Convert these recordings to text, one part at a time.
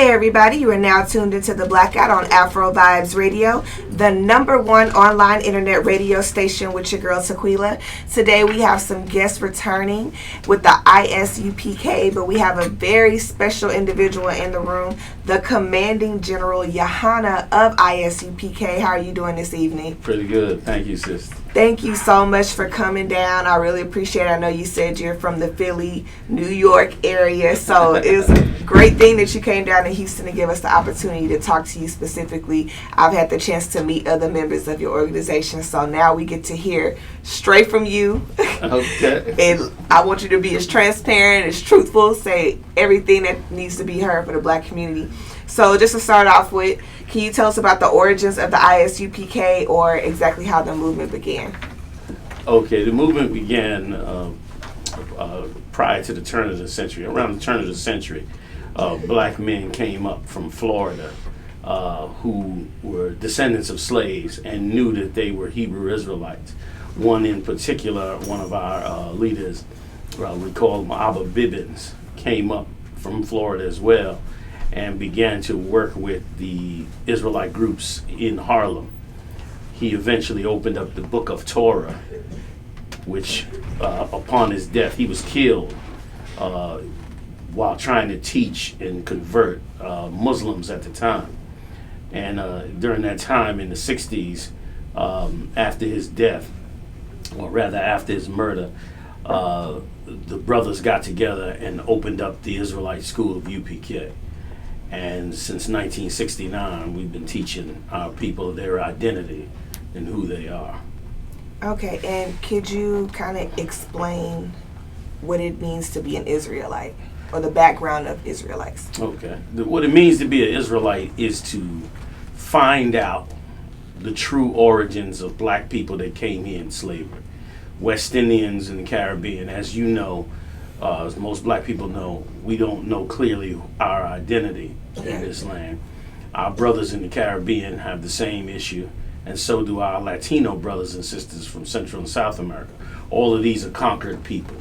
everybody, you are now tuned into the BlackOut on Afrovibes Radio, the #1 online internet radio station with your girl Tequelia. Today we have some guests returning with the ISU PK, but we have a very special individual in the room, the Commanding General Yahanna of ISU PK. How are you doing this evening? Pretty good. Thank you, sis. Thank you so much for coming down. I really appreciate it. I know you said you're from the Philly, New York area, so it was a great thing that you came down to Houston to give us the opportunity to talk to you specifically. I've had the chance to meet other members of your organization, so now we get to hear straight from you. Okay. And I want you to be as transparent, as truthful, say everything that needs to be heard for the Black community. So just to start off with, can you tell us about the origins of the ISU PK or exactly how the movement began? Okay, the movement began prior to the turn of the century. Around the turn of the century, black men came up from Florida who were descendants of slaves and knew that they were Hebrew Israelites. One in particular, one of our leaders, we call him Afrovibes, came up from Florida as well and began to work with the Israelite groups in Harlem. He eventually opened up the Book of Torah, which upon his death, he was killed while trying to teach and convert Muslims at the time. And during that time in the 60s, after his death, or rather after his murder, the brothers got together and opened up the Israelite school of UPK. And since 1969, we've been teaching our people their identity and who they are. Okay, and could you kind of explain what it means to be an Israelite or the background of Israelites? Okay. What it means to be an Israelite is to find out the true origins of black people that came here in slavery. West Indians in the Caribbean, as you know, as most black people know, we don't know clearly our identity in this land. Our brothers in the Caribbean have the same issue, and so do our Latino brothers and sisters from Central and South America. All of these are conquered people.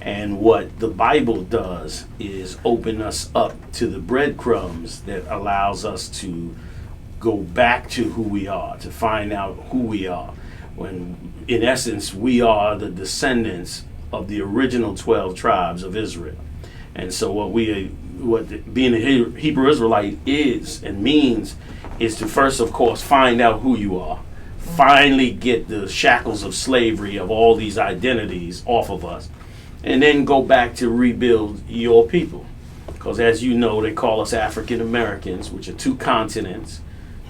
And what the Bible does is open us up to the breadcrumbs that allows us to go back to who we are, to find out who we are. When, in essence, we are the descendants of the original 12 tribes of Israel. And so what being a Hebrew Israelite is and means is to first, of course, find out who you are. Finally get the shackles of slavery of all these identities off of us. And then go back to rebuild your people. Because as you know, they call us African Americans, which are two continents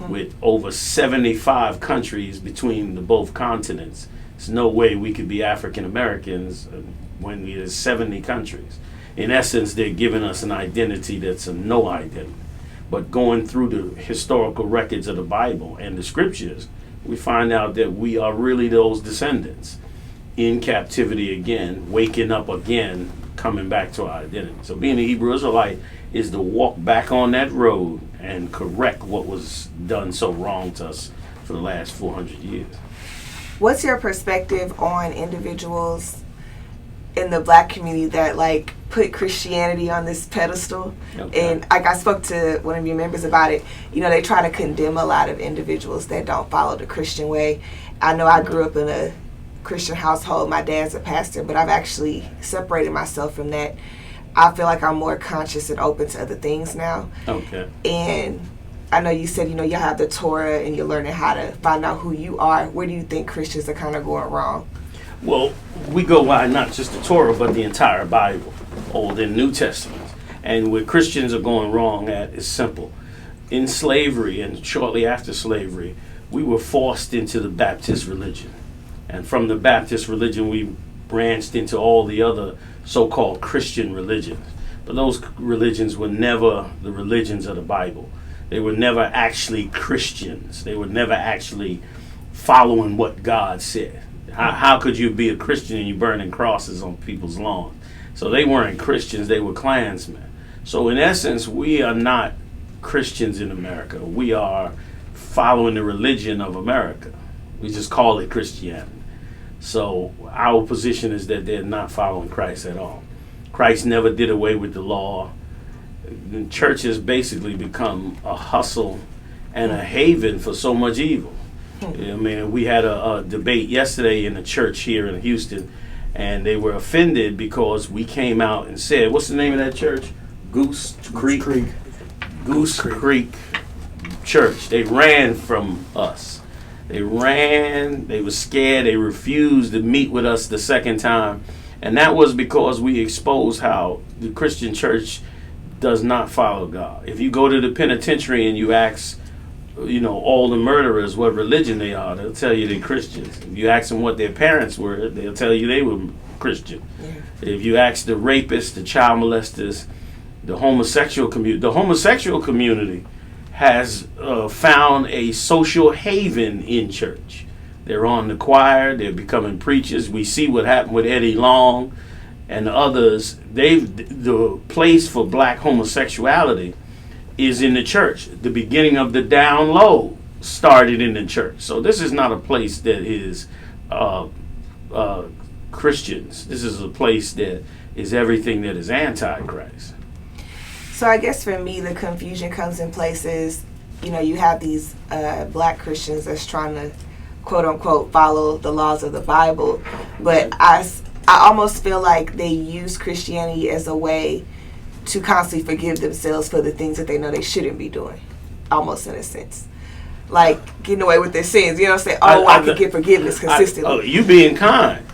with over 75 countries between the both continents. There's no way we could be African Americans when there's 70 countries. In essence, they're giving us an identity that's a no identity. But going through the historical records of the Bible and the scriptures, we find out that we are really those descendants in captivity again, waking up again, coming back to our identity. So being a Hebrew Israelite is to walk back on that road and correct what was done so wrong to us for the last 400 years. What's your perspective on individuals in the black community that put Christianity on this pedestal? Okay. And I spoke to one of your members about it. You know, they try to condemn a lot of individuals that don't follow the Christian way. I know I grew up in a Christian household. My dad's a pastor, but I've actually separated myself from that. I feel like I'm more conscious and open to other things now. Okay. And I know you said, you have the Torah and you're learning how to find out who you are. Where do you think Christians are kind of going wrong? Well, we go by not just the Torah, but the entire Bible, Old and New Testaments. And where Christians are going wrong at is simple. In slavery and shortly after slavery, we were forced into the Baptist religion. And from the Baptist religion, we branched into all the other so-called Christian religions. But those religions were never the religions of the Bible. They were never actually Christians. They were never actually following what God said. How could you be a Christian and you burning crosses on people's lawns? So they weren't Christians, they were Klansmen. So in essence, we are not Christians in America. We are following the religion of America. We just call it Christianity. So our position is that they're not following Christ at all. Christ never did away with the law. the church has basically become a hustle and a haven for so much evil. I mean, we had a debate yesterday in the church here in Houston, and they were offended because we came out and said, what's the name of that church? Goose Creek Church. They ran from us. They ran, they were scared, they refused to meet with us the second time. And that was because we exposed how the Christian church does not follow God. If you go to the penitentiary and you ask, all the murderers what religion they are, they'll tell you they're Christians. If you ask them what their parents were, they'll tell you they were Christian. Yeah. If you ask the rapists, the child molesters, the homosexual community has found a social haven in church. They're on the choir, they're becoming preachers. We see what happened with Eddie Long and others. The place for black homosexuality is in the church. The beginning of the down low started in the church. So this is not a place that is Christians. This is a place that is everything that is anti-Christ. So I guess for me, the confusion comes in places, you have these black Christians that's trying to, quote unquote, follow the laws of the Bible. But I almost feel like they use Christianity as a way to constantly forgive themselves for the things that they know they shouldn't be doing, almost in a sense. Like getting away with their sins. Say, I can get forgiveness consistently. You being kind.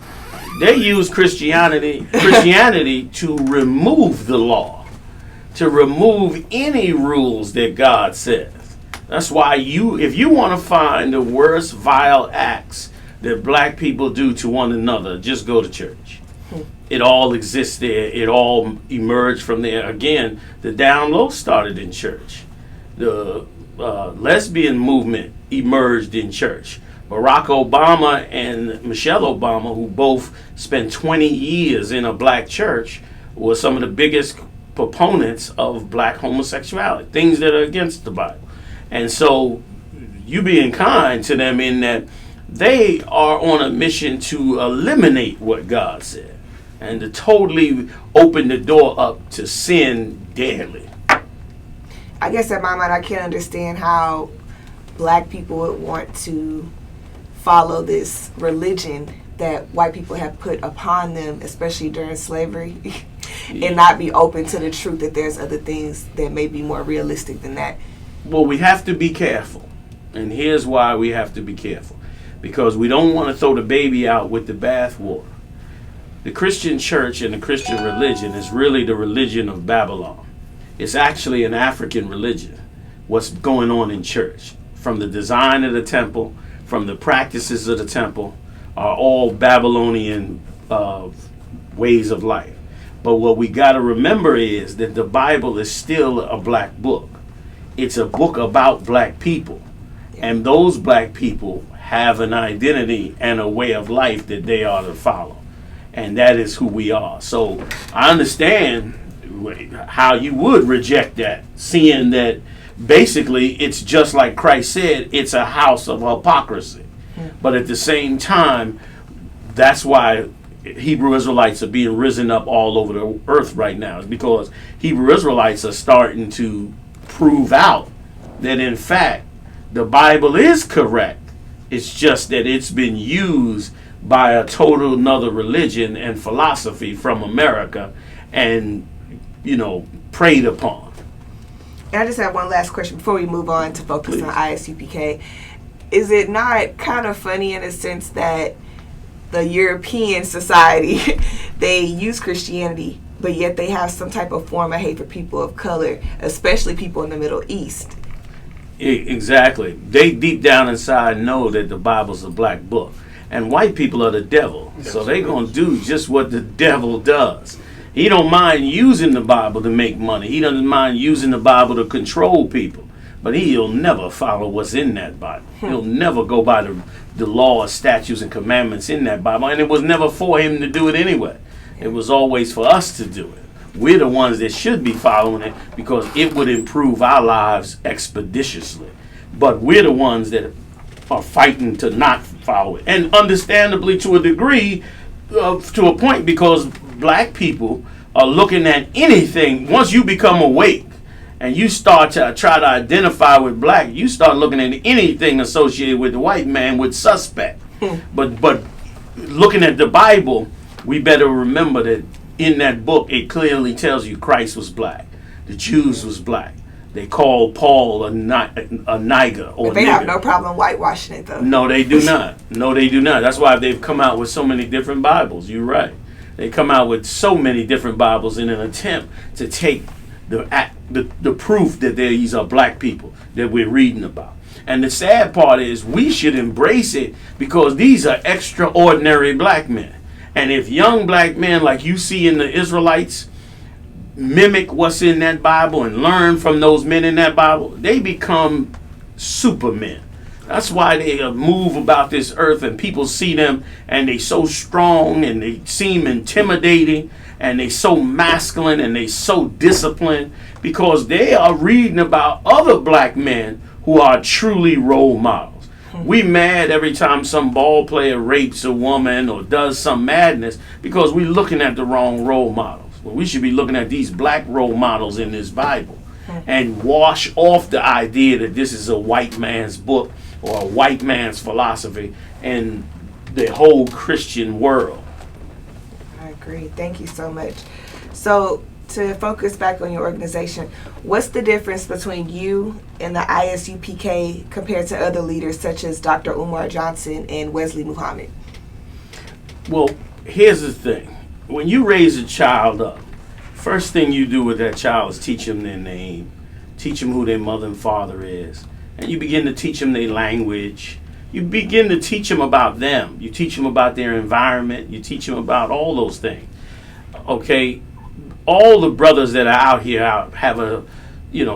They use Christianity to remove the law, to remove any rules that God says. That's why if you want to find the worst vile acts that black people do to one another, just go to church. It all exists there. It all emerged from there. Again, the down low started in church. The lesbian movement emerged in church. Barack Obama and Michelle Obama, who both spent 20 years in a black church, were some of the biggest proponents of black homosexuality, things that are against the Bible. And so you being kind to them in that they are on a mission to eliminate what God said and to totally open the door up to sin daily. I guess in my mind, I can't understand how black people would want to follow this religion that white people have put upon them, especially during slavery, and not be open to the truth that there's other things that may be more realistic than that. Well, we have to be careful. And here's why we have to be careful. Because we don't want to throw the baby out with the bathwater. The Christian church and the Christian religion is really the religion of Babylon. It's actually an African religion, what's going on in church. From the design of the temple, from the practices of the temple, are all Babylonian ways of life. But what we got to remember is that the Bible is still a black book. It's a book about black people. And those black people have an identity and a way of life that they are to follow. And that is who we are. So I understand how you would reject that, seeing that basically it's just like Christ said, it's a house of hypocrisy. But at the same time, that's why Hebrew Israelites are being risen up all over the earth right now. It's because Hebrew Israelites are starting to prove out that in fact the Bible is correct. It's just that it's been used by a total another religion and philosophy from America and, preyed upon. And I just have one last question before we move on to focus on ISUPK. Is it not kind of funny in a sense that the European society, they use Christianity, but yet they have some type of form of hate for people of color, especially people in the Middle East? Exactly. They deep down inside know that the Bible's a black book. And white people are the devil. So they're going to do just what the devil does. He don't mind using the Bible to make money. He doesn't mind using the Bible to control people. But he'll never follow what's in that Bible. He'll never go by the law, statutes, and commandments in that Bible. And it was never for him to do it anyway. It was always for us to do it. We're the ones that should be following it because it would improve our lives expeditiously. But we're the ones that are fighting to not follow it. And understandably to a degree, to a point, because black people are looking at anything. Once you become awake and you start to try to identify with black, you start looking at anything associated with the white man with suspect. But looking at the Bible, we better remember that in that book, it clearly tells you Christ was black. The Jews was black. They called Paul a nigger or they nigger. have no problem whitewashing it, though. No, they do not. No, they do not. That's why they've come out with so many different Bibles. You're right. They come out with so many different Bibles in an attempt to take the proof that these are black people that we're reading about. And the sad part is we should embrace it because these are extraordinary black men. And if young black men like you see in the Israelites mimic what's in that Bible and learn from those men in that Bible, they become supermen. That's why they move about this earth and people see them and they so strong and they seem intimidating and they so masculine and they so disciplined because they are reading about other black men who are truly role models. We mad every time some ball player rapes a woman or does some madness because we're looking at the wrong role models. Well, we should be looking at these black role models in this Bible and wash off the idea that this is a white man's book or a white man's philosophy and the whole Christian world. I agree. Thank you so much. So to focus back on your organization, what's the difference between you and the ISU PK compared to other leaders such as Dr. Umar Johnson and Wesley Muhammad? Well, here's the thing. When you raise a child up, first thing you do with that child is teach them their name, teach them who their mother and father is, and you begin to teach them their language. You begin to teach them about them. You teach them about their environment. You teach them about all those things. Okay, all the brothers that are out here have a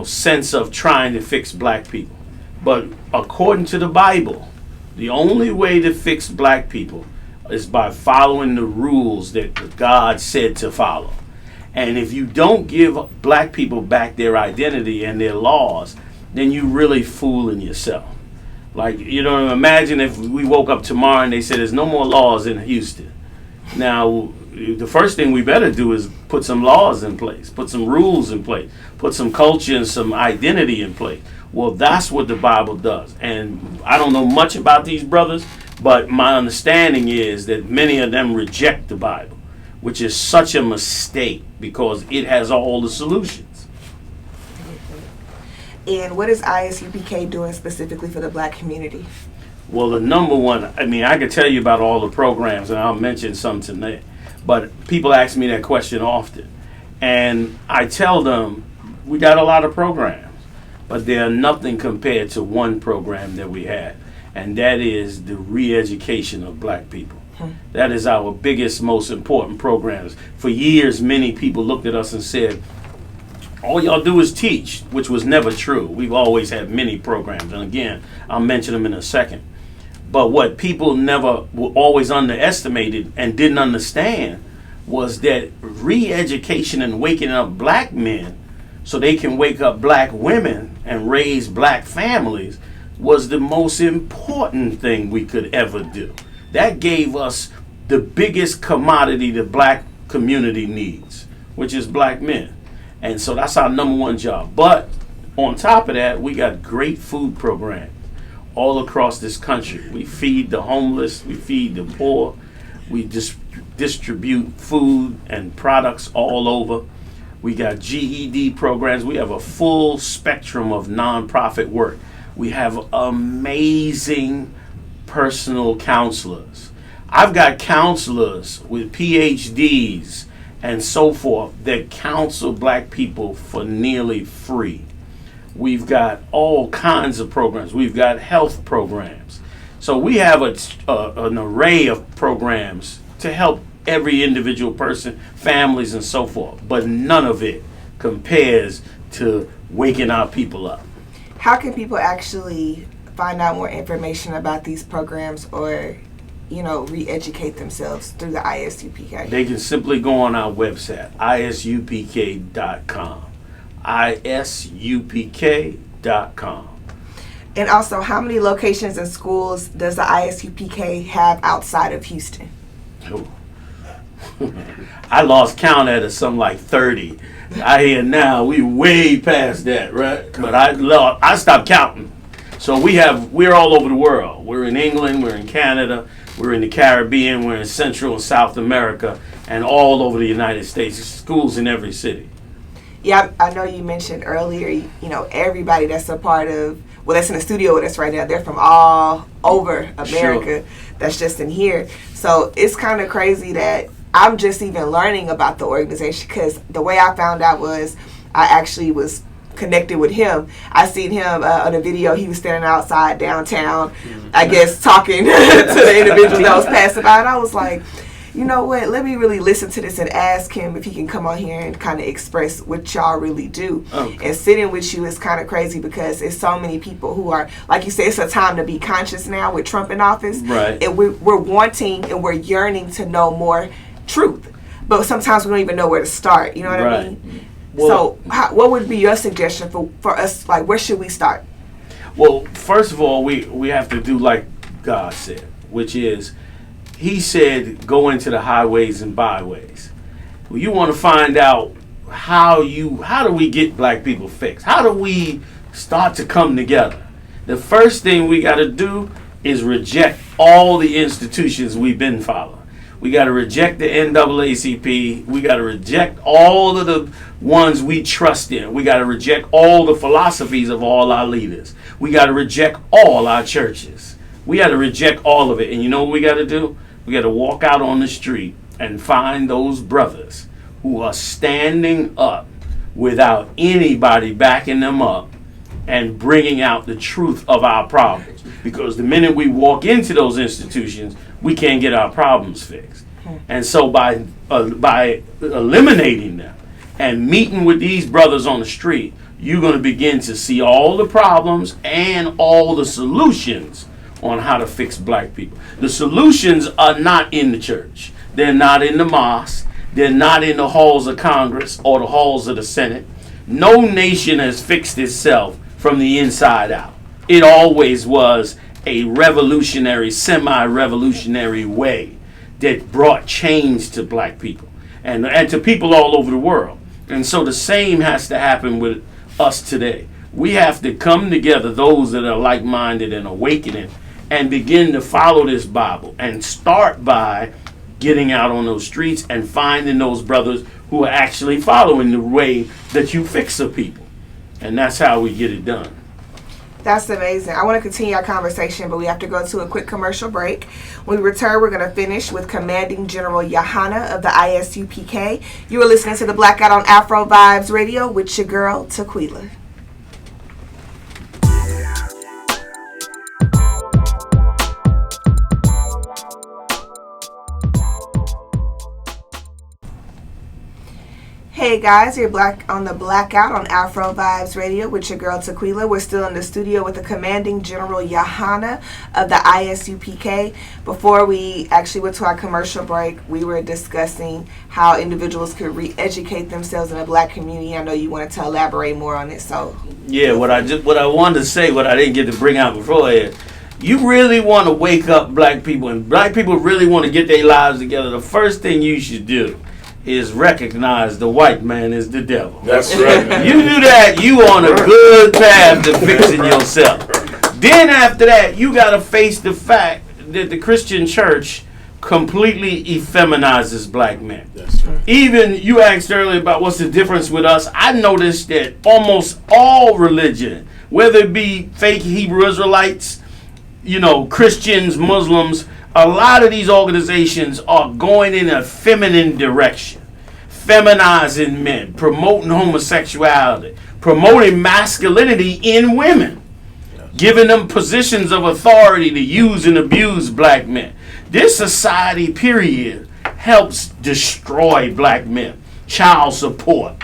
sense of trying to fix black people, but according to the Bible, the only way to fix black people is by following the rules that God said to follow. And if you don't give black people back their identity and their laws, then you really fooling yourself. Like, imagine if we woke up tomorrow and they said there's no more laws in Houston. Now, the first thing we better do is put some laws in place, put some rules in place, put some culture and some identity in place. Well, that's what the Bible does. And I don't know much about these brothers, but my understanding is that many of them reject the Bible, which is such a mistake because it has all the solutions. And what is ISU PK doing specifically for the black community? Well, the number one, I could tell you about all the programs, and I'll mention some tonight, but people ask me that question often. And I tell them, we got a lot of programs, but they are nothing compared to one program that we had. And that is the re-education of black people. That is our biggest, most important programs. For years, many people looked at us and said, all y'all do is teach, which was never true. We've always had many programs. And again, I'll mention them in a second. But what people never always underestimated and didn't understand was that re-education and waking up black men so they can wake up black women and raise black families was the most important thing we could ever do. That gave us the biggest commodity the black community needs, which is black men. And so that's our number one job. But on top of that, we got great food programs all across this country. We feed the homeless, we feed the poor, we distribute food and products all over. We got GED programs. We have a full spectrum of nonprofit work. We have amazing personal counselors. I've got counselors with PhDs and so forth that counsel black people for nearly free. We've got all kinds of programs. We've got health programs. So we have an array of programs to help every individual person, families, and so forth. But none of it compares to waking our people up. How can people actually find out more information about these programs or, re-educate themselves through the ISU PK? They can simply go on our website, ISUPK.com. ISUPK.com. And also, how many locations and schools does the ISU PK have outside of Houston? Oh. I lost count at something like 30. I hear now we way past that, right? But I stopped counting. So we're all over the world. We're in England, we're in Canada, we're in the Caribbean, we're in Central and South America, and all over the United States. Schools in every city. Yeah, I know you mentioned earlier, you know, everybody that's a part of, well, that's in the studio with us right now, they're from all over America. Sure. That's just in here. So it's kind of crazy that I'm just even learning about the organization, because the way I found out was I actually was connected with him. I seen him on a video. He was standing outside downtown, I guess, talking to the individual that was passing by. And I was like, you know what, let me really listen to this and ask him if he can come on here and kind of express what y'all really do. Okay. And sitting with you is kind of crazy, because it's so many people who are, like you said, it's a time to be conscious now with Trump in office. Right. And we're wanting and we're yearning to know more truth. But sometimes we don't even know where to start. You know what I mean? Well, so what would be your suggestion for us? Like, where should we start? Well, first of all, we have to do like God said, which is, he said, go into the highways and byways. Well, you want to find out how do we get black people fixed? How do we start to come together? The first thing we got to do is reject all the institutions we've been following. We got to reject the NAACP. We got to reject all of the ones we trust in. We got to reject all the philosophies of all our leaders. We got to reject all our churches. We got to reject all of it. And you know what we got to do? We got to walk out on the street and find those brothers who are standing up without anybody backing them up and bringing out the truth of our problems. Because the minute we walk into those institutions, we can't get our problems fixed. And so by eliminating them and meeting with these brothers on the street, you're going to begin to see all the problems and all the solutions on how to fix black people. The solutions are not in the church. They're not in the mosque. They're not in the halls of Congress or the halls of the Senate. No nation has fixed itself from the inside out. It always was a revolutionary, semi-revolutionary way that brought change to black people and to people all over the world. And so the same has to happen with us today. We have to come together, those that are like-minded and awakening, and begin to follow this Bible and start by getting out on those streets and finding those brothers who are actually following the way that you fix the people. And that's how we get it done. That's amazing. I want to continue our conversation, but we have to go to a quick commercial break. When we return, we're going to finish with Commanding General Yahanna of the ISU PK. You are listening to the BlackOut on Afrovibes Radio with your girl, Tequelia. Hey guys, you're on the BlackOut on Afrovibes Radio with your girl Tequelia. We're still in the studio with the Commanding General Yahanna of the ISU PK. Before we actually went to our commercial break, we were discussing how individuals could re-educate themselves in the black community. I know you wanted to elaborate more on it, so yeah. What I wanted to say, what I didn't get to bring out before is, you really want to wake up black people, and black people really want to get their lives together. The first thing you should do is recognize the white man is the devil. That's right. You do that, you on a good path to fixing yourself. Then after that, you got to face the fact that the Christian church completely effeminizes black men. That's right. Even you asked earlier about what's the difference with us. I noticed that almost all religion, whether it be fake Hebrew Israelites, Christians, Muslims, a lot of these organizations are going in a feminine direction, feminizing men, promoting homosexuality, promoting masculinity in women, giving them positions of authority to use and abuse black men. This society, period, helps destroy black men. Child support,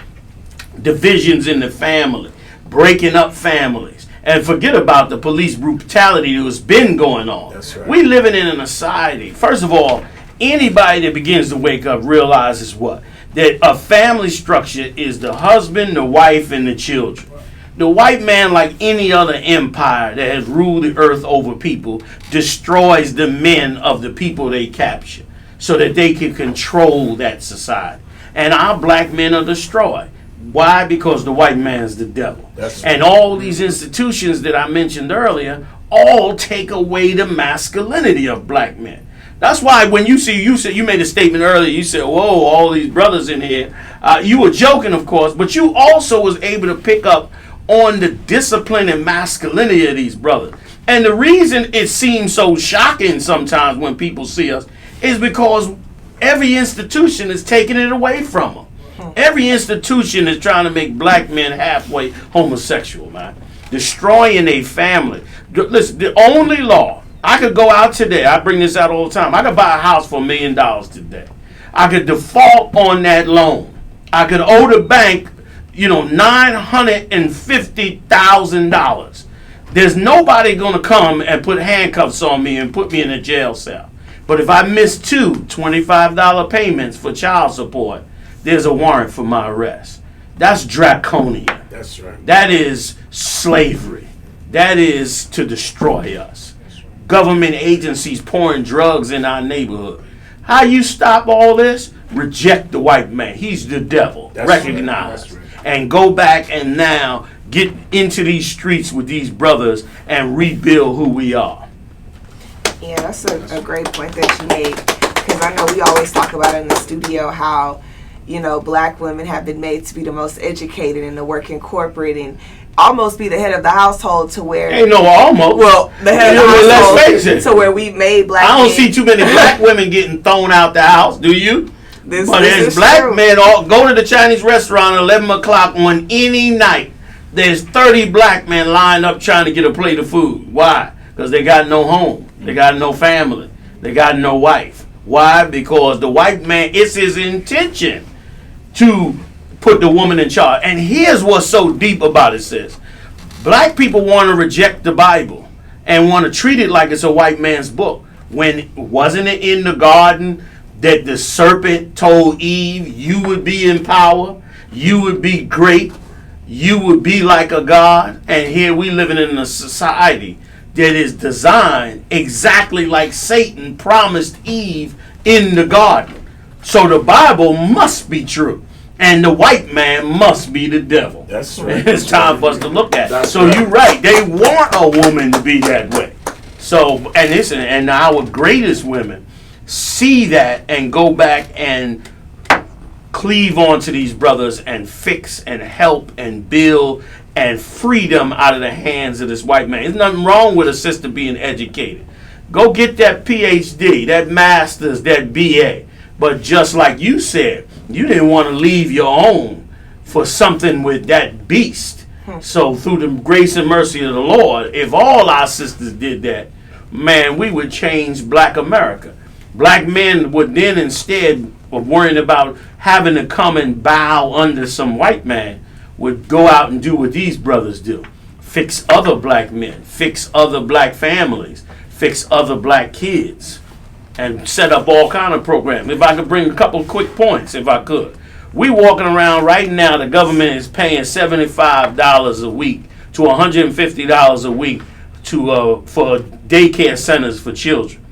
divisions in the family, breaking up families. And forget about the police brutality that has been going on. That's right. We living in a society. First of all, anybody that begins to wake up realizes what? That a family structure is the husband, the wife, and the children. The white man, like any other empire that has ruled the earth over people, destroys the men of the people they capture. so that they can control that society. And our black men are destroyed. Why? Because the white man's the devil. And all these institutions that I mentioned earlier all take away the masculinity of black men. That's why when you said you made a statement earlier, you said, whoa, all these brothers in here. You were joking, of course, but you also was able to pick up on the discipline and masculinity of these brothers. And the reason it seems so shocking sometimes when people see us is because every institution is taking it away from them. Every institution is trying to make black men halfway homosexual, man. Destroying a family. Listen, the only law, I could go out today, I bring this out all the time, I could buy a house for $1 million today. I could default on that loan. I could owe the bank, $950,000. There's nobody going to come and put handcuffs on me and put me in a jail cell. But if I miss two $25 payments for child support, there's a warrant for my arrest. That's draconian. That's right. That is slavery. That is to destroy us. Right. Government agencies pouring drugs in our neighborhood. How you stop all this? Reject the white man. He's the devil. That's recognize. Right. Right. And go back and now get into these streets with these brothers and rebuild who we are. Yeah, that's a great point that you made. Because I know we always talk about in the studio how, black women have been made to be the most educated and to work in corporate and almost be the head of the household to where... Ain't no almost. Well, the head of the household let's face it. to where we made black I don't men. see too many black women getting thrown out the house, do you? This there's black true. Men go to the Chinese restaurant at 11 o'clock on any night. There's 30 black men lined up trying to get a plate of food. Why? Because they got no home. They got no family. They got no wife. Why? Because the white man, it's his intention to put the woman in charge. And here's what's so deep about it, sis. Black people want to reject the Bible and want to treat it like it's a white man's book. When wasn't it in the garden that the serpent told Eve, you would be in power, you would be great, you would be like a god? And here we living in a society that is designed exactly like Satan promised Eve in the garden. So the Bible must be true. And the white man must be the devil. That's right. It's time for us to look at. That's so right. You're right. They want a woman to be that way. So, and our greatest women see that and go back and cleave onto these brothers and fix and help and build and free them out of the hands of this white man. There's nothing wrong with a sister being educated. Go get that PhD, that master's, that BA. But just like you said, you didn't want to leave your own for something with that beast. So through the grace and mercy of the Lord, if all our sisters did that, man, we would change black America. Black men would then, instead of worrying about having to come and bow under some white man, would go out and do what these brothers do. Fix other black men, fix other black families, fix other black kids, and set up all kind of programs. If I could bring a couple of quick points, if I could. We walking around right now, the government is paying $75 a week to $150 a week for daycare centers for children.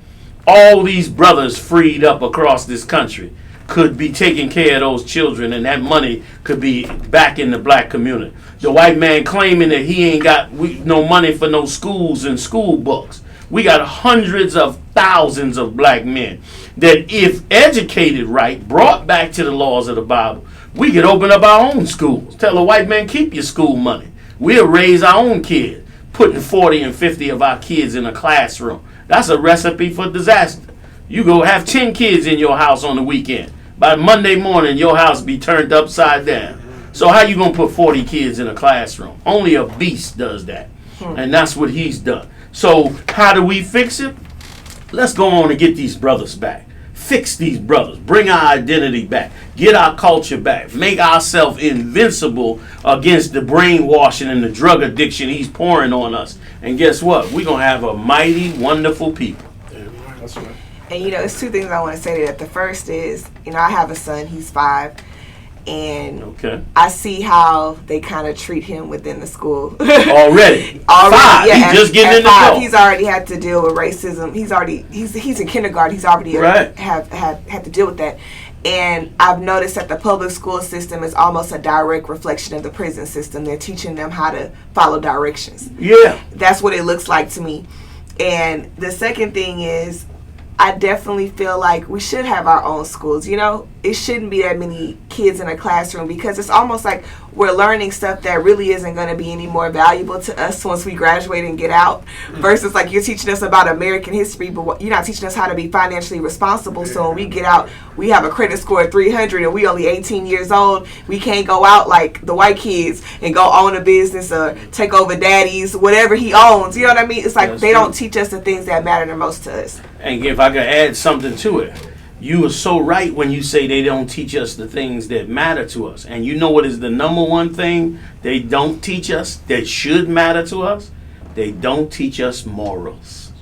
All these brothers freed up across this country could be taking care of those children, and that money could be back in the black community. The white man claiming that he ain't got no money for no schools and school books. We got hundreds of thousands of black men that, if educated right, brought back to the laws of the Bible, we could open up our own schools. Tell the white man, keep your school money. We'll raise our own kids, putting 40 and 50 of our kids in a classroom. That's a recipe for disaster. You go have 10 kids in your house on the weekend. By Monday morning, your house be turned upside down. So how you going to put 40 kids in a classroom? Only a beast does that. And that's what he's done. So how do we fix it? Let's go on and get these brothers back. Fix these brothers. Bring our identity back. Get our culture back. Make ourselves invincible against the brainwashing and the drug addiction he's pouring on us. And guess what? We're going to have a mighty, wonderful people. That's right. And it's two things I want to say to that. The first is, I have a son, he's 5. and I see how they kind of treat him within the school. Already. 5. Yeah, he's just getting in the door. He's already had to deal with racism. He's in kindergarten. He's already had to deal with that. And I've noticed that the public school system is almost a direct reflection of the prison system. They're teaching them how to follow directions. Yeah. That's what it looks like to me. And the second thing is, I definitely feel like we should have our own schools. You know, it shouldn't be that many kids in a classroom, because it's almost like we're learning stuff that really isn't going to be any more valuable to us once we graduate and get out, versus like you're teaching us about American history, but you're not teaching us how to be financially responsible. So when we get out, we have a credit score of 300 and we only 18 years old. We can't go out like the white kids and go own a business or take over daddy's, whatever he owns. You know what I mean? It's like they don't teach us the things that matter the most to us. And if I could add something to it, you are so right when you say they don't teach us the things that matter to us. And you know what is the number one thing they don't teach us that should matter to us? They don't teach us morals.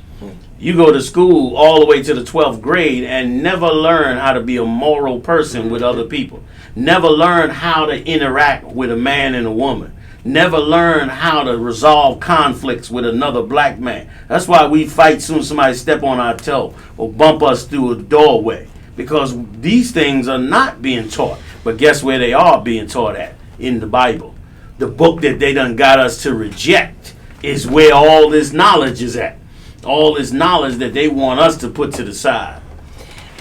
You go to school all the way to the 12th grade and never learn how to be a moral person with other people. Never learn how to interact with a man and a woman. Never learn how to resolve conflicts with another black man. That's why we fight soon as somebody step on our toe or bump us through a doorway, because these things are not being taught. But guess where they are being taught at? In the Bible. The book that they done got us to reject is where all this knowledge is at. All this knowledge that they want us to put to the side.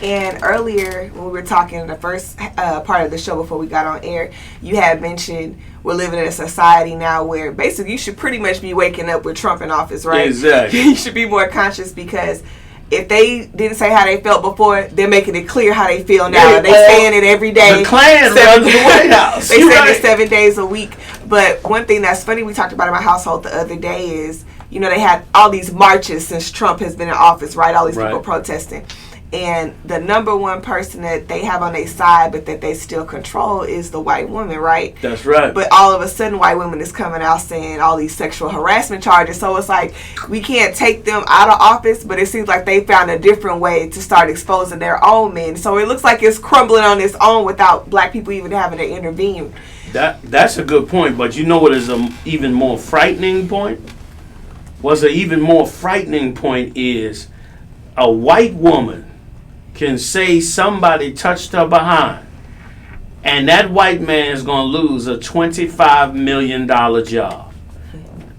And earlier, when we were talking in the first part of the show before we got on air, you had mentioned we're living in a society now where basically you should pretty much be waking up with Trump in office, right? Exactly. You should be more conscious, because if they didn't say how they felt before, they're making it clear how they feel now. They saying it every day. The Klan runs the White House. They say it 7 days a week. But one thing that's funny we talked about in my household the other day is, you know, they had all these marches since Trump has been in office, right? All these people protesting. And the number one person that they have on their side but that they still control is the white woman, right? That's right. But all of a sudden, white women is coming out saying all these sexual harassment charges. So it's like we can't take them out of office, but it seems like they found a different way to start exposing their own men. So it looks like it's crumbling on its own without black people even having to intervene. That's a good point, but you know what is an even more frightening point? What's an even more frightening point is a white woman can say somebody touched her behind, and that white man is going to lose a $25 million job.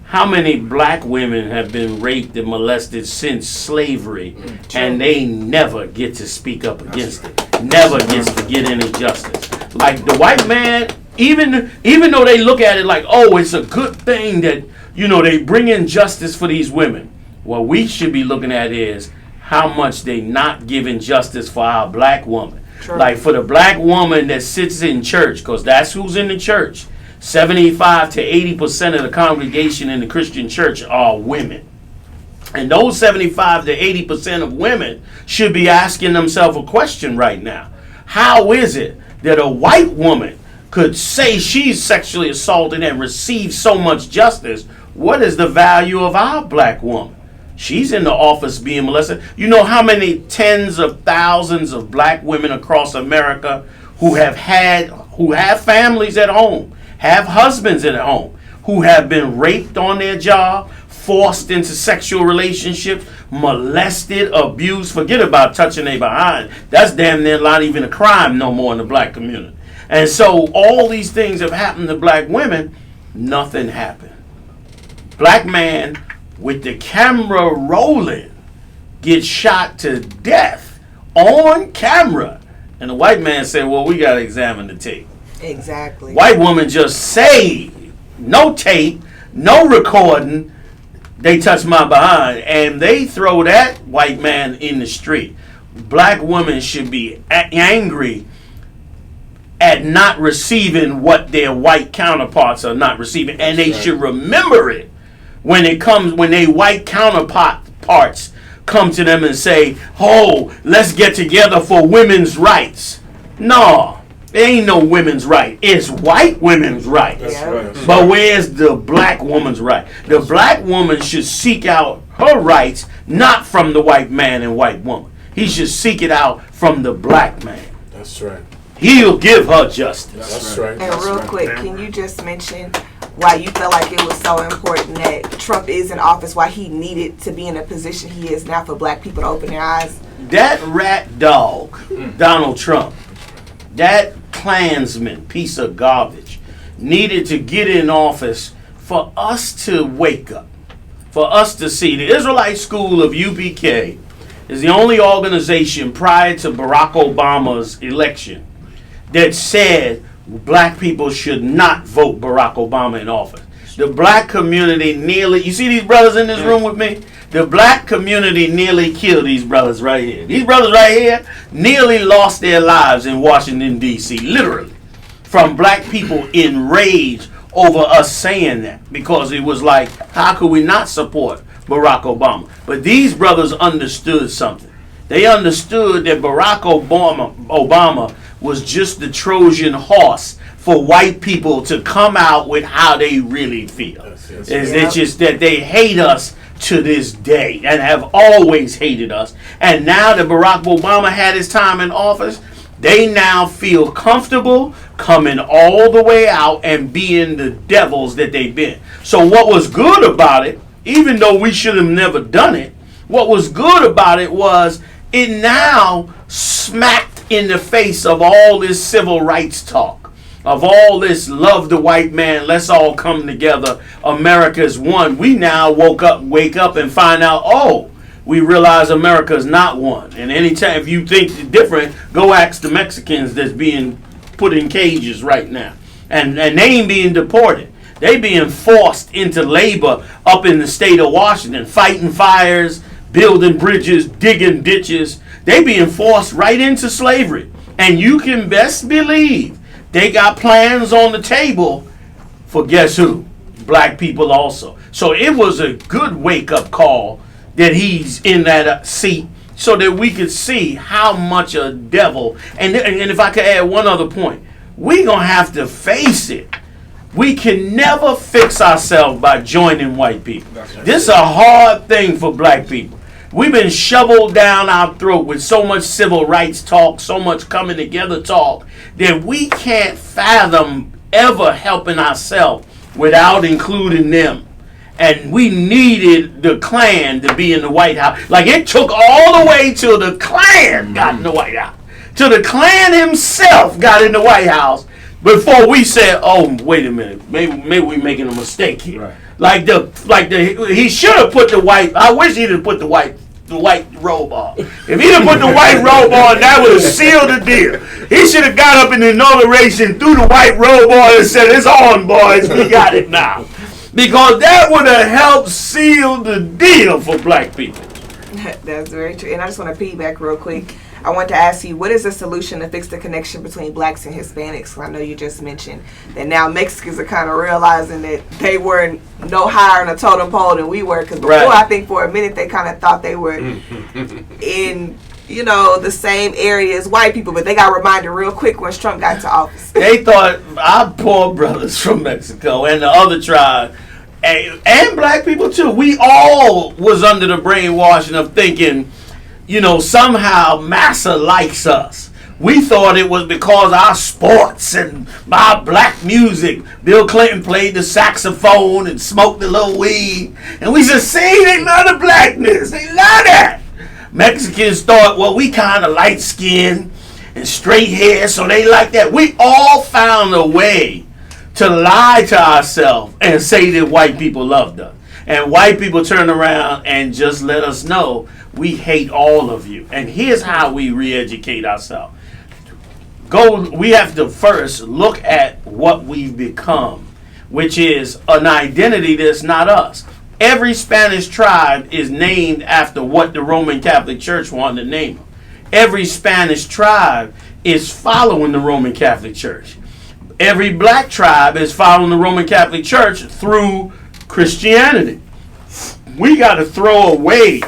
How many black women have been raped and molested since slavery, and they never get to speak up against it? Never gets to get any justice. Like the white man, even though they look at it like, oh, it's a good thing that, you know, they bring in justice for these women. What we should be looking at is how much they not giving justice for our black woman. True. Like for the black woman that sits in church, because that's who's in the church. 75 to 80% of the congregation in the Christian church are women. And those 75 to 80% of women should be asking themselves a question right now. How is it that a white woman could say she's sexually assaulted and receive so much justice? What is the value of our black woman? She's in the office being molested. You know how many tens of thousands of black women across America who have families at home, have husbands at home, who have been raped on their job, forced into sexual relationships, molested, abused. Forget about touching their behind. That's damn near not even a crime no more in the black community. And so all these things have happened to black women. Nothing happened. Black man with the camera rolling gets shot to death on camera. And the white man said, well, we got to examine the tape. Exactly. White woman just say, no tape, no recording, they touch my behind. And they throw that white man in the street. Black women should be angry at not receiving what their white counterparts are not receiving. And they should remember it when they white counterparts come to them and say, oh, let's get together for women's rights. No, there ain't no women's right. It's white women's rights. That's right. But where's the black woman's right? The black woman should seek out her rights, not from the white man and white woman. He should seek it out from the black man. That's right. He'll give her justice. That's right. And real quick, can you just mention why you felt like it was so important that Trump is in office, why he needed to be in a position he is now for black people to open their eyes? That rat dog, Donald Trump, that Klansman piece of garbage, needed to get in office for us to wake up, for us to see. The Israelite School of UPK is the only organization prior to Barack Obama's election that said black people should not vote Barack Obama in office. The black community nearly, you see these brothers in this room with me? The black community nearly killed these brothers right here. These brothers right here nearly lost their lives in Washington, D.C., literally, from black people enraged over us saying that, because it was like, how could we not support Barack Obama? But these brothers understood something. They understood that Barack Obama was just the Trojan horse for white people to come out with how they really feel. It's just that they hate us to this day and have always hated us. And now that Barack Obama had his time in office, they now feel comfortable coming all the way out and being the devils that they've been. So what was good about it, even though we should have never done it, what was good about it was it now smacked in the face of all this civil rights talk, of all this love the white man, let's all come together, America's one. We now wake up and find out, oh, we realize America's not one. And anytime if you think different, go ask the Mexicans that's being put in cages right now. And they ain't being deported. They being forced into labor up in the state of Washington, fighting fires, building bridges, digging ditches. They being forced right into slavery. And you can best believe they got plans on the table for guess who? Black people also. So it was a good wake-up call that he's in that seat so that we could see how much a devil. And if I could add one other point, we're going to have to face it. We can never fix ourselves by joining white people. This is a hard thing for black people. We've been shoveled down our throat with so much civil rights talk, so much coming together talk, that we can't fathom ever helping ourselves without including them. And we needed the Klan to be in the White House. Like it took all the way till the Klan got in the White House. Till the Klan himself got in the White House before we said, oh, wait a minute, maybe we're making a mistake here. Right. He should have put the white, I wish he'd have put the white robe on. If he'd have put the white robe on, that would have sealed the deal. He should have got up in the inauguration, threw the white robe on and said, it's on, boys, we got it now. Because that would have helped seal the deal for black people. That's very true. And I just want to piggyback real quick. I want to ask you, what is the solution to fix the connection between blacks and Hispanics? I know you just mentioned that now Mexicans are kind of realizing that they were no higher on a totem pole than we were. Because before, I think for a minute, they kind of thought they were in, the same area as white people. But they got reminded real quick when Trump got to office. They thought our poor brothers from Mexico and the other tribe, and black people too, we all was under the brainwashing of thinking, somehow Massa likes us. We thought it was because our sports and our black music. Bill Clinton played the saxophone and smoked a little weed. And we said, see, they love the blackness. They love that. Mexicans thought, well, we kind of light-skinned and straight hair, so they like that. We all found a way to lie to ourselves and say that white people loved us. And white people turn around and just let us know we hate all of you. And here's how we re-educate ourselves. We have to first look at what we've become, which is an identity that's not us. Every Spanish tribe is named after what the Roman Catholic Church wanted to name them. Every Spanish tribe is following the Roman Catholic Church. Every black tribe is following the Roman Catholic Church through Christianity. We got to throw away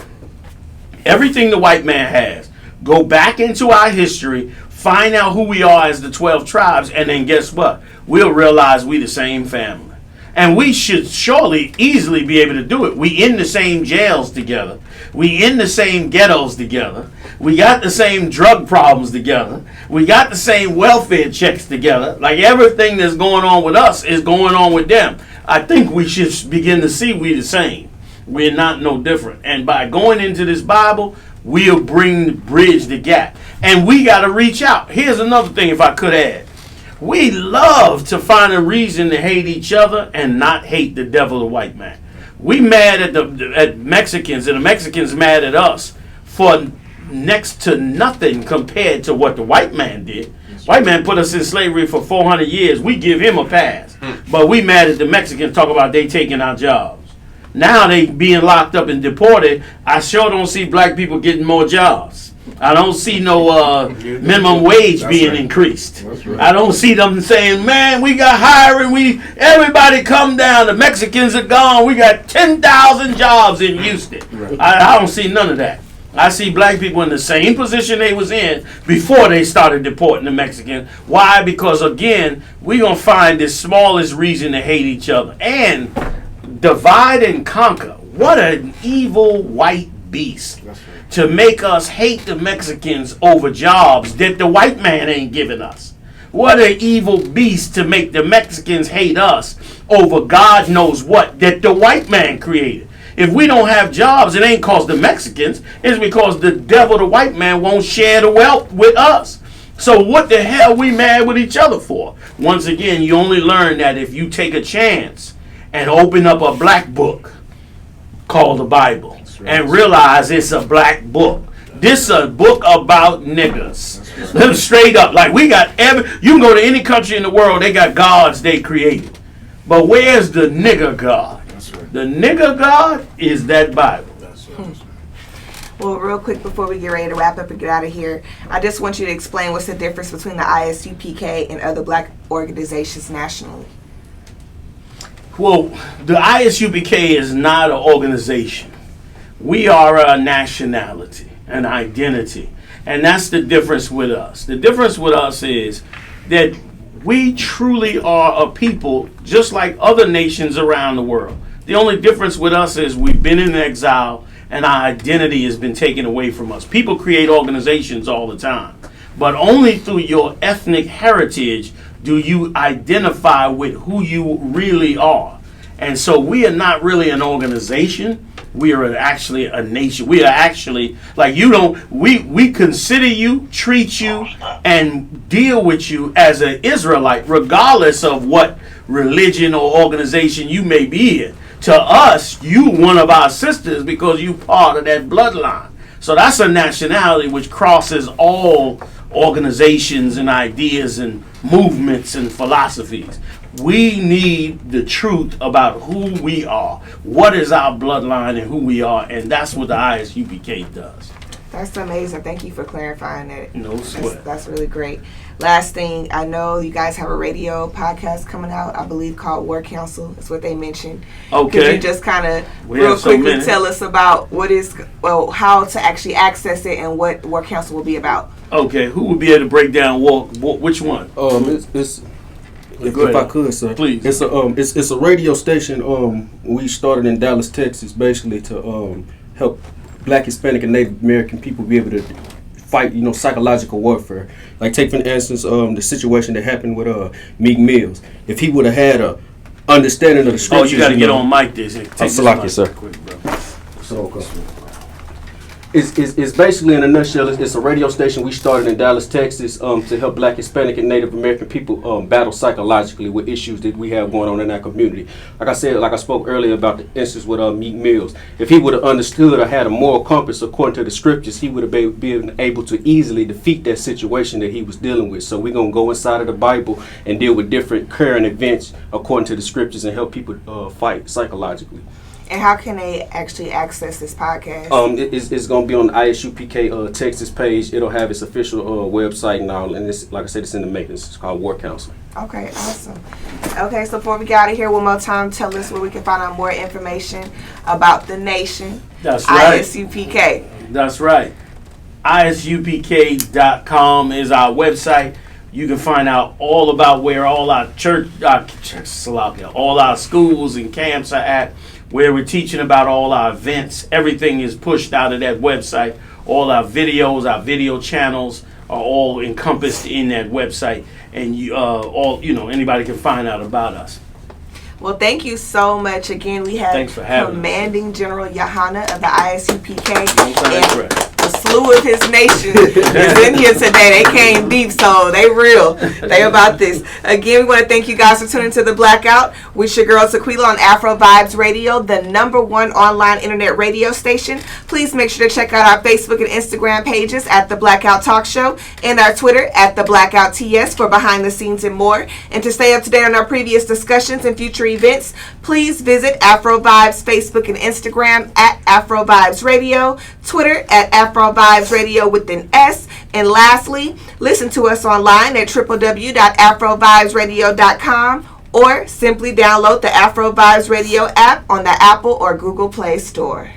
everything the white man has. Go back into our history, find out who we are as the 12 tribes, and then guess what? We'll realize we the same family. And we should surely easily be able to do it. We in the same jails together. We in the same ghettos together. We got the same drug problems together. We got the same welfare checks together. Like everything that's going on with us is going on with them. I think we should begin to see we the same. We're not no different. And by going into this Bible, we'll bridge the gap. And we got to reach out. Here's another thing, if I could add. We love to find a reason to hate each other and not hate the devil, the white man. We mad at Mexicans, and the Mexicans mad at us for next to nothing compared to what the white man did. White man put us in slavery for 400 years. We give him a pass. But we mad at the Mexicans, talk about they taking our jobs. Now they being locked up and deported. I sure don't see black people getting more jobs. I don't see no minimum wage being increased. Right. I don't see them saying, man, we got hiring. Everybody come down. The Mexicans are gone. We got 10,000 jobs in Houston. Right. I don't see none of that. I see black people in the same position they was in before they started deporting the Mexicans. Why? Because, again, we're going to find the smallest reason to hate each other. And divide and conquer. What an evil white beast. That's right. To make us hate the Mexicans over jobs that the white man ain't giving us. What an evil beast to make the Mexicans hate us over God knows what that the white man created. If we don't have jobs, it ain't because the Mexicans. It's because the devil, the white man, won't share the wealth with us. So what the hell we mad with each other for? Once again, you only learn that if you take a chance and open up a black book called the Bible. And realize it's a black book. This is a book about niggas. Right. Straight up. Like we got you can go to any country in the world, they got gods they created. But where's the nigger God? That's right. The nigger God is that Bible. That's right. Well, real quick before we get ready to wrap up and get out of here, I just want you to explain what's the difference between the ISU PK and other black organizations nationally. Well, the ISU PK is not an organization. We are a nationality, an identity, and that's the difference with us. The difference with us is that we truly are a people just like other nations around the world. The only difference with us is we've been in exile and our identity has been taken away from us. People create organizations all the time, but only through your ethnic heritage do you identify with who you really are. And so we are not really an organization. We are actually a nation. We are actually, like we consider you, treat you, and deal with you as an Israelite, regardless of what religion or organization you may be in. To us, you one of our sisters because you part of that bloodline. So that's a nationality which crosses all organizations and ideas and movements and philosophies. We need the truth about who we are, what is our bloodline and who we are, and that's what the ISU PK does. That's amazing. Thank you for clarifying that. No sweat. That's really great. Last thing, I know you guys have a radio podcast coming out, I believe called War Council. That's what they mentioned. Okay. Could you just kind of real quickly tell us about how to actually access it and what War Council will be about? Okay. Who will be able to break down which one? If I could, sir, please. It's a radio station. We started in Dallas, Texas, basically to help Black, Hispanic, and Native American people be able to fight, psychological warfare. Like take for instance, the situation that happened with Meek Mills. If he would have had a understanding of the scriptures. Oh, you got to get on mic this. Sir. Quick, bro. So. It's basically, in a nutshell, it's a radio station we started in Dallas, Texas, to help Black, Hispanic, and Native American people battle psychologically with issues that we have going on in our community. Like I spoke earlier about the instance with Meek Mills. If he would have understood or had a moral compass according to the scriptures, he would have been able to easily defeat that situation that he was dealing with. So we're going to go inside of the Bible and deal with different current events according to the scriptures and help people fight psychologically. And how can they actually access this podcast? It's going to be on the ISU PK Texas page. It'll have its official website and all. And it's, like I said, it's in the makings. It's called War Council. Okay, awesome. Okay, so before we get out of here, one more time, tell us where we can find out more information about the nation. That's right. ISU PK. That's right. ISUPK.com is our website. You can find out all about where all our all our schools and camps are at, where we're teaching about all our events. Everything is pushed out of that website. All our videos, our video channels are all encompassed in that website, and anybody can find out about us. Well, thank you so much. Again, we have Commanding General Yahanna of the ISU PK and a slew of his nation is in here today. They came deep, so they real. They about this. Again, we want to thank you guys for tuning to the Blackout. We're your girl Tequelia on Afrovibes Radio, the #1 online internet radio station. Please make sure to check out our Facebook and Instagram pages at the Blackout Talk Show and our Twitter at the Blackout TS for behind the scenes and more. And to stay up to date on our previous discussions and future events, please visit Afrovibes Facebook and Instagram at Afrovibes Radio, Twitter at Afrovibes Radio with an S, and lastly, listen to us online at www.afrovibesradio.com or simply download the Afrovibes Radio app on the Apple or Google Play Store.